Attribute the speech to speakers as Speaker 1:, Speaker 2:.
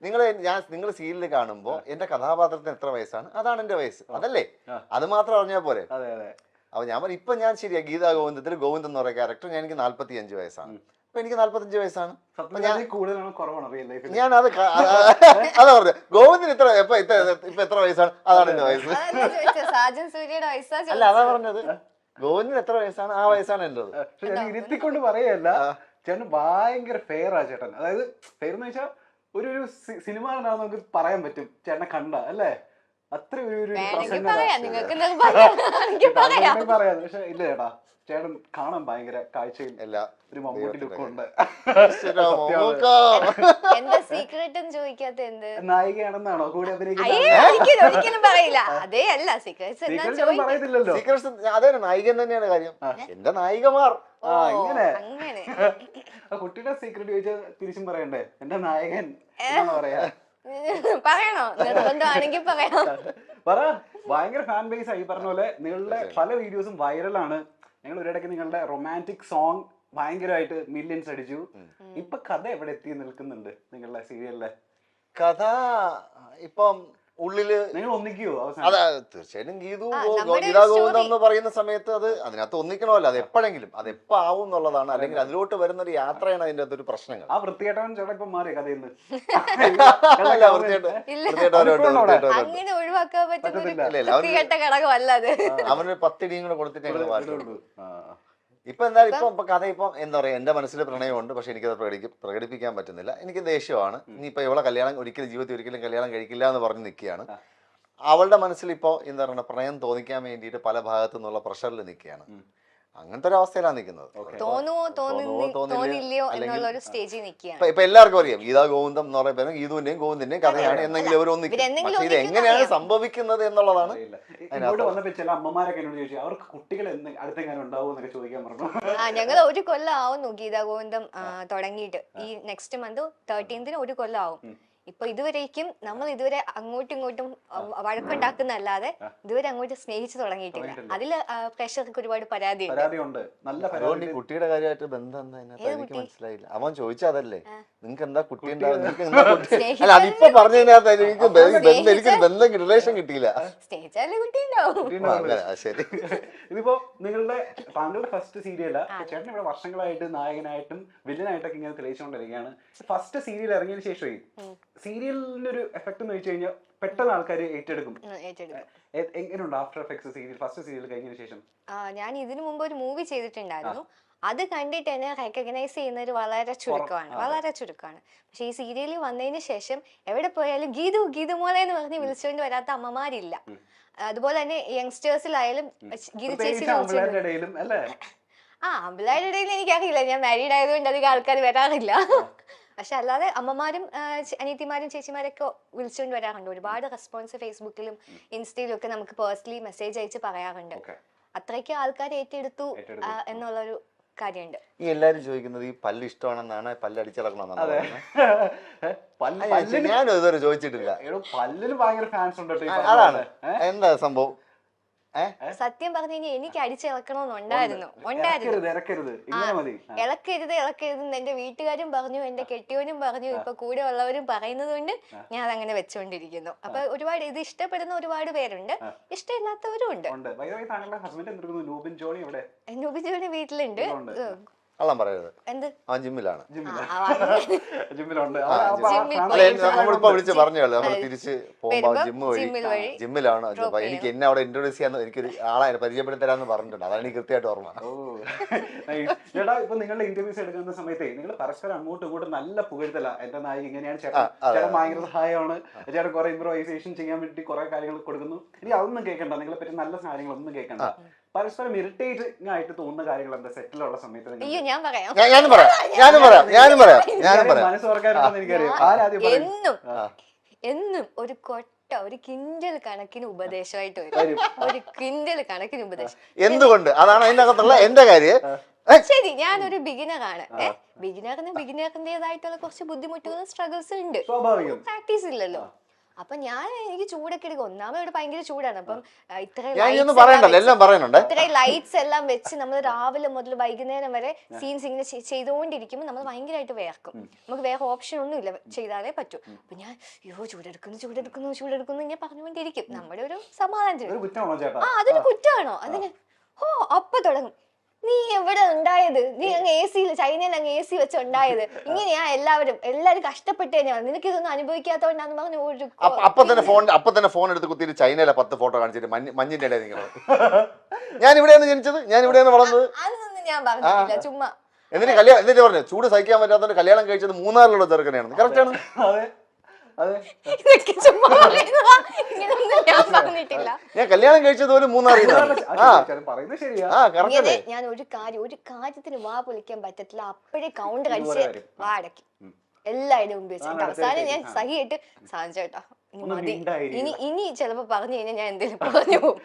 Speaker 1: നിങ്ങൾ സീരിയൽ കാണുമ്പോൾ എന്റെ കഥാപാത്രത്തിന് എത്ര വയസ്സാണ്, അതാണ് എന്റെ വയസ്സ്, അതല്ലേ? അത് മാത്രം അറിഞ്ഞാൽ പോരെ. അപ്പൊ ഞാൻ പറഞ്ഞു, ഇപ്പൊ ഞാൻ ശരിയാ ഗീതാ ഗോവിന്ദത്തിൽ ഗോവിന്ദൻ എന്ന് പറയുന്ന ക്യാരക്ടർ എനിക്ക് 45 വയസ്സാണ്. അപ്പൊ എനിക്ക് 45 വയസ്സാണ്. ഞാൻ അത് അതാ പറഞ്ഞു, ഗോവിന്ദൻ ഇപ്പൊ എത്ര വയസ്സാണ്, അതാണ് എന്റെ വയസ്സ്. അല്ല, അതാ പറഞ്ഞത്, ഗോവിന്ദൻ എത്ര വയസ്സാണ്, ആ വയസ്സാണ് എന്റേത്.
Speaker 2: ഇരുത്തിക്കൊണ്ട് പറയല്ല, ചേട്ടൻ ഭയങ്കര ഫെയർ ആ ചേട്ടൻ. അതായത് ഫെയർ എന്ന് വെച്ചാൽ ഒരു സിനിമ നമുക്ക് പറയാൻ പറ്റും ചേട്ടനെ കണ്ട, അല്ലേ? അത്ര ഒരു പറയാം. പക്ഷെ ഇല്ല ചേട്ടാ, ചേട്ടൻ കാണാൻ ഭയങ്കര കാഴ്ചയിൽ ഒരു മമ്മൂട്ടി ലുക്കും ഉണ്ട്. നായികയാണെന്നാണോ കൂടെ
Speaker 1: പറയത്തില്ലല്ലോ? അതെ, നായികൻ തന്നെയാണ് കാര്യം. എന്റെ നായികമാർ
Speaker 2: ഇങ്ങനെ. കുട്ടിയുടെ സീക്രട്ട് ചോദിച്ചാൽ തിരിച്ചും പറയണ്ടേ, എന്റെ നായകൻ പറയാ.
Speaker 3: പറയണോ? നിർബന്ധമാണെങ്കിൽ പറയാം.
Speaker 2: പറ. ഭയങ്കര ഫാൻ ബേസ് ആയി. പറഞ്ഞ പോലെ നിങ്ങളുടെ പല വീഡിയോസും വൈറലാണ്. ഞങ്ങൾ ഒരിടയ്ക്ക് നിങ്ങളുടെ റൊമാൻറ്റിക് സോങ് ഭയങ്കരമായിട്ട് മില്യൻസ് അടിച്ചു. ഇപ്പൊ കഥ എവിടെ എത്തി നിൽക്കുന്നുണ്ട് നിങ്ങളുടെ സീരിയലിലെ?
Speaker 1: കഥ ഇപ്പം ഉള്ളില്
Speaker 2: നിങ്ങൾ ഒന്നിക്കുവോ?
Speaker 1: അതെ, തീർച്ചയായിട്ടും. ഗീതാ ഗോവിന്ദം എന്ന് പറയുന്ന സമയത്ത് അതിനകത്ത് ഒന്നിക്കണമല്ലോ. അത് എപ്പോഴെങ്കിലും, അത് എപ്പോ ആവും എന്നുള്ളതാണ്. അല്ലെങ്കിൽ അതിലോട്ട് വരുന്ന ഒരു യാത്രയാണ് അതിന്റെ അകത്തൊരു പ്രശ്നങ്ങൾ.
Speaker 2: ആ വൃത്തികെട്ടവൻ ചേട്ടാ ഇപ്പൊ മാറിയ കഥയിൽ നിന്ന്
Speaker 3: അങ്ങനെ ഒഴിവാക്കാൻ പറ്റുന്ന
Speaker 1: അവനൊരു 10 ഇടിയും കൂടെ കൊടുത്തിട്ട് ഇപ്പൊ എന്തായാലും ഇപ്പൊ കഥ ഇപ്പം എന്താ പറയാ, എന്റെ മനസ്സിൽ പ്രണയമുണ്ട്, പക്ഷെ എനിക്കത് പ്രകടിപ്പിക്കാൻ പറ്റുന്നില്ല. എനിക്ക് ദേഷ്യമാണ്. ഇനിയിപ്പോ ഇവളെ കല്യാണം ജീവിതത്തിൽ ഒരിക്കലും കല്യാണം കഴിക്കില്ല എന്ന് പറഞ്ഞ് നിൽക്കുകയാണ്. അവളുടെ മനസ്സിൽ ഇപ്പോ എന്താ പറയുക, പ്രണയം തോന്നിക്കാൻ വേണ്ടിയിട്ട് പല ഭാഗത്തു നിന്നുള്ള പ്രഷറിൽ നിൽക്കുകയാണ്. അങ്ങനത്തെ ഒരു അവസ്ഥയിലാണ് നിൽക്കുന്നത്. ഇപ്പൊ എല്ലാവർക്കും അറിയാം ഗീതാ ഗോവിന്ദം എന്ന് പറയുമ്പോൾ ഗീതുവിന്റെയും ഗോവിന്ദന്റെയും കഥയാണ് എന്നെങ്കിലും അവർ ഒന്നിക്കും. ഇത് എങ്ങനെയാണ് സംഭവിക്കുന്നത് എന്നുള്ളതാണ്.
Speaker 2: ചില അമ്മമാരൊക്കെ എന്നോട് ചോദിച്ചു, അവർക്ക് കുട്ടികൾ അടുത്തെങ്ങനെ ഉണ്ടാവും എന്നൊക്കെ ചോദിക്കാൻ പറഞ്ഞു.
Speaker 3: ഞങ്ങൾ ഒരു കൊല്ലം ആവുന്നു ഗീതാ ഗോവിന്ദം തുടങ്ങിയിട്ട്. ഈ നെക്സ്റ്റ് മന്ത് 13th ഒരു കൊല്ലം ആവും. ഇപ്പൊ ഇതുവരേക്കും നമ്മൾ ഇതുവരെ അങ്ങോട്ടും ഇങ്ങോട്ടും വഴക്കുണ്ടാക്കുന്നല്ലാതെ ഇതുവരെ അങ്ങോട്ട് സ്നേഹിച്ചു തുടങ്ങിയിട്ടില്ല. അതില് പ്രേക്ഷകർക്ക് ഒരുപാട് പരാതിയുണ്ട്.
Speaker 1: കുട്ടിയുടെ കാര്യമായിട്ട് ബന്ധം എനിക്ക് മനസ്സിലായില്ല. അവൻ ചോദിച്ചതല്ലേ, നിങ്ങൾക്ക് എന്താ കുട്ടി അതിപ്പോ പറഞ്ഞതിനകത്ത് എനിക്ക് ബന്ധം റിലേഷൻ കിട്ടിയില്ല.
Speaker 3: സ്നേഹിച്ചാലേ കുട്ടി ഉണ്ടാവും.
Speaker 1: ശരി.
Speaker 2: ഇതിപ്പോ താങ്കളുടെ ഫസ്റ്റ് സീരിയല് ചേട്ടൻ ഇവിടെ വർഷങ്ങളായിട്ട് നായകനായിട്ടും വില്ലനായിട്ടൊക്കെ ഇങ്ങനെ തെളിയിച്ചുകൊണ്ടിരിക്കുകയാണ്. ഫസ്റ്റ് സീരിയൽ ഇറങ്ങിയതിനു ശേഷമേ സീരിയലിന്റെ ഒരു എഫക്ട് എന്ന് വെച്ച് കഴിഞ്ഞാൽ പെട്ടെന്ന് ആൾക്കാർ ഏറ്റെടുക്കും. എങ്ങനെയുണ്ട് after effects serial first serial കഴിഞ്ഞതിന് ശേഷം?
Speaker 3: ഞാൻ ഇതിനു മുമ്പ് ഒരു മൂവി ചെയ്തിട്ടുണ്ടായിരുന്നു. അത് കണ്ടിട്ട് എന്നെ റെക്കഗ്നൈസ് ചെയ്യുന്നത് വളരെ ചുരുക്കമാണ്. പക്ഷെ ഈ സീരിയലിൽ വന്നതിന് ശേഷം എവിടെ പോയാലും ഗീതു മോളെ എന്ന് പറഞ്ഞ് വിളിച്ചുകൊണ്ട് വരാത്ത അമ്മമാരില്ല. അതുപോലെ തന്നെ യങ്സ്റ്റേഴ്സിലായാലും ഗീതു ചേച്ചി ആമ്പിള്ളേരുടെ ഇടയിൽ എനിക്കറിയില്ല, ഞാൻ മാരീഡ് ആയതുകൊണ്ട് അധികം ആൾക്കാർ വരാറില്ല. പക്ഷെ അല്ലാതെ അമ്മമാരും അനിയത്തിമാരും ചേച്ചിമാരൊക്കെ വിളിച്ചുകൊണ്ട് വരാറുണ്ട്. ഒരുപാട് റെസ്പോൺസ് ഫേസ്ബുക്കിലും ഇൻസ്റ്റയിലും ഒക്കെ നമുക്ക് പേഴ്സണലി മെസ്സേജ് അയച്ച് പറയാറുണ്ട്. അത്രയ്ക്ക് ആൾക്കാർ ഏറ്റെടുത്തു എന്നുള്ളൊരു കാര്യമുണ്ട്.
Speaker 1: ഈ എല്ലാരും ചോദിക്കുന്നത് ഈ പല്ല് ഇഷ്ടമാണെന്നാണ്, പല്ല് അടിച്ചിറക്കണമെന്നാണ്. ഞാനും ഇതുവരെ ചോദിച്ചിട്ടില്ല.
Speaker 2: പല്ലിന് ഭയങ്കര ഫാൻസ് ഉണ്ട്.
Speaker 1: അതാണ് എന്താ സംഭവം.
Speaker 3: സത്യം പറഞ്ഞു കഴിഞ്ഞാൽ എനിക്ക് അടിച്ചിറക്കണമെന്നുണ്ടായിരുന്നു. ഇളക്കരുത് എന്റെ വീട്ടുകാരും പറഞ്ഞു, എന്റെ കെട്ടിയവനും പറഞ്ഞു, ഇപ്പൊ കൂടെ ഉള്ളവരും പറയുന്നത് കൊണ്ട് ഞാൻ അതങ്ങനെ വെച്ചോണ്ടിരിക്കുന്നു. അപ്പൊ ഒരുപാട് ഇത് ഇഷ്ടപ്പെടുന്ന ഒരുപാട് പേരുണ്ട്, ഇഷ്ടമില്ലാത്തവരും ഉണ്ട്.
Speaker 2: നൂബിൻ ജോണി
Speaker 3: വീട്ടിലുണ്ട്.
Speaker 1: കള്ളം പറയരുത്.
Speaker 3: എന്ത്?
Speaker 1: ആ ജിമ്മിലാണ്.
Speaker 2: നമ്മളിപ്പോ
Speaker 1: വിളിച്ച് പറഞ്ഞല്ലോ, നമ്മൾ തിരിച്ച് പോകുമ്പോ ജിമ്മിലാണ്. എനിക്ക് എന്നെ അവിടെ ഇൻട്രോഡ്യൂസ് ചെയ്യാൻ എനിക്കൊരു ആളെ പരിചയപ്പെടുത്തരാന്ന് പറഞ്ഞിട്ടുണ്ട്. അതാണ് എനിക്ക് കൃത്യമായിട്ട് ഓർമ്മ.
Speaker 2: ചേട്ടാ, ഇപ്പൊ നിങ്ങളുടെ ഇന്റർവ്യൂസ് എടുക്കുന്ന സമയത്ത് നിങ്ങൾ പരസ്പരം അങ്ങോട്ടും ഇങ്ങോട്ടും നല്ല പുകഴ്ത്തല. എന്റെ നായി ഇങ്ങനെയാണ്, ചേട്ടൻ ഭയങ്കര സഹായമാണ്, ചേട്ടൻ കുറെ ഇംപ്രൂവൈസേഷൻ ചെയ്യാൻ വേണ്ടി കുറെ കാര്യങ്ങൾ കൊടുക്കുന്നു. ഇനി അതൊന്നും കേൾക്കണ്ട, നിങ്ങളെ പറ്റി നല്ല കാര്യങ്ങളൊന്നും കേൾക്കണ്ട. പരസ്പരം ഇറിറ്റേറ്റിംഗ് ആയിട്ട് തോന്നുന്ന കാര്യങ്ങൾ എന്താ സെറ്റിലുള്ള സമയത്ത്?
Speaker 3: എന്നും ഒരു ഒരു കിൻഡൽ കണക്കിന് ഉപദേശമായിട്ട് വരും. ഒരു കിൻഡൽ കണക്കിന് ഉപദേശം.
Speaker 1: എന്തുകൊണ്ട്? അതാണ് അതിനകത്തുള്ള എന്റെ കാര്യം.
Speaker 3: ശരി, ഞാനൊരു ബിഗിനറാണ്. ബിഗിനറിന് ബിഗിനറിന്റേതായിട്ടുള്ള കുറച്ച് ബുദ്ധിമുട്ടുകളും സ്ട്രഗിൾസ് ഉണ്ട്.
Speaker 2: സ്വാഭാവികം.
Speaker 3: പ്രാക്ടീസ് ഇല്ലല്ലോ. അപ്പൊ എനിക്ക് ചൂടൊക്കെ എടുക്കും. ഒന്നാമത് ഇവിടെ ഭയങ്കര ചൂടാണ്. അപ്പം
Speaker 1: ഞാൻ ഇതൊന്നും പറയണ്ടല്ലോ, എല്ലാം പറയുന്നുണ്ട്.
Speaker 3: ഇത്രയും ലൈറ്റ്സ് എല്ലാം വെച്ച് നമ്മൾ രാവിലെ മുതൽ വൈകുന്നേരം വരെ സീൻസ് ഇങ്ങനെ ചെയ്തുകൊണ്ടിരിക്കുമ്പോൾ നമ്മൾ ഭയങ്കരമായിട്ട് വേർക്കും. നമുക്ക് വേറെ ഓപ്ഷൻ ഒന്നും ഇല്ല, ചെയ്താലേ പറ്റൂ. അപ്പൊ ഞാൻ ചൂടെടുക്കുന്നു ഇങ്ങനെ പറഞ്ഞുകൊണ്ടിരിക്കും. നമ്മുടെ ഒരു സമാധാനത്തിന്. അതൊരു കുറ്റമാണോ അതിന്? അപ്പൊ തുടങ്ങും, നീ എവിടെ ഉണ്ടായത്, നീ അങ്ങ് AC ചൈനയിൽ അങ്ങ് AC വെച്ചുണ്ടായത്, ഇങ്ങനെയാ എല്ലാവരും കഷ്ടപ്പെട്ട് തന്നെയാണ്, നിനക്ക് ഇതൊന്നും അനുഭവിക്കാത്തോണ്ടാന്ന് പറഞ്ഞു ഒരു
Speaker 1: അപ്പൊ തന്നെ ഫോൺ എടുത്ത് കുത്തിയിട്ട് ചൈനയിലെ 10 ഫോട്ടോ കാണിച്ചിട്ട് മഞ്ഞിന്റെ ഇടയിൽ നിങ്ങൾ ഞാൻ ഇവിടെയാണ് ജനിച്ചത്, ഞാൻ ഇവിടെയാണ് വളർന്നത്,
Speaker 3: അതൊന്നും ഞാൻ പറഞ്ഞിട്ടില്ല, ചുമ്മാ.
Speaker 1: എന്നിട്ട് പറഞ്ഞു ചൂട് സഹിക്കാൻ പറ്റാത്ത കല്യാണം കഴിച്ചത് മൂന്നാറിലുള്ള ചെറുക്കനെയാണ്. കറക്റ്റ് ആണ്. ഞാൻ കല്യാണം കഴിച്ചത് ഒരു മൂന്നാറിൽ.
Speaker 3: ഞാൻ ഒരു കാര്യത്തിന് വാ പൊളിക്കാൻ പറ്റത്തില്ല, അപ്പോഴേ കൗണ്ടർ അടിച്ച് വാ അടക്കി എല്ലാവരും മുമ്പ് വെച്ചിട്ട് അവസാനം ഞാൻ സഹിയായിട്ട് സാധിച്ചേട്ടാ ഇനി ചിലപ്പോ പറഞ്ഞു കഴിഞ്ഞാൽ ഞാൻ എന്തെങ്കിലും പറഞ്ഞു പോകും.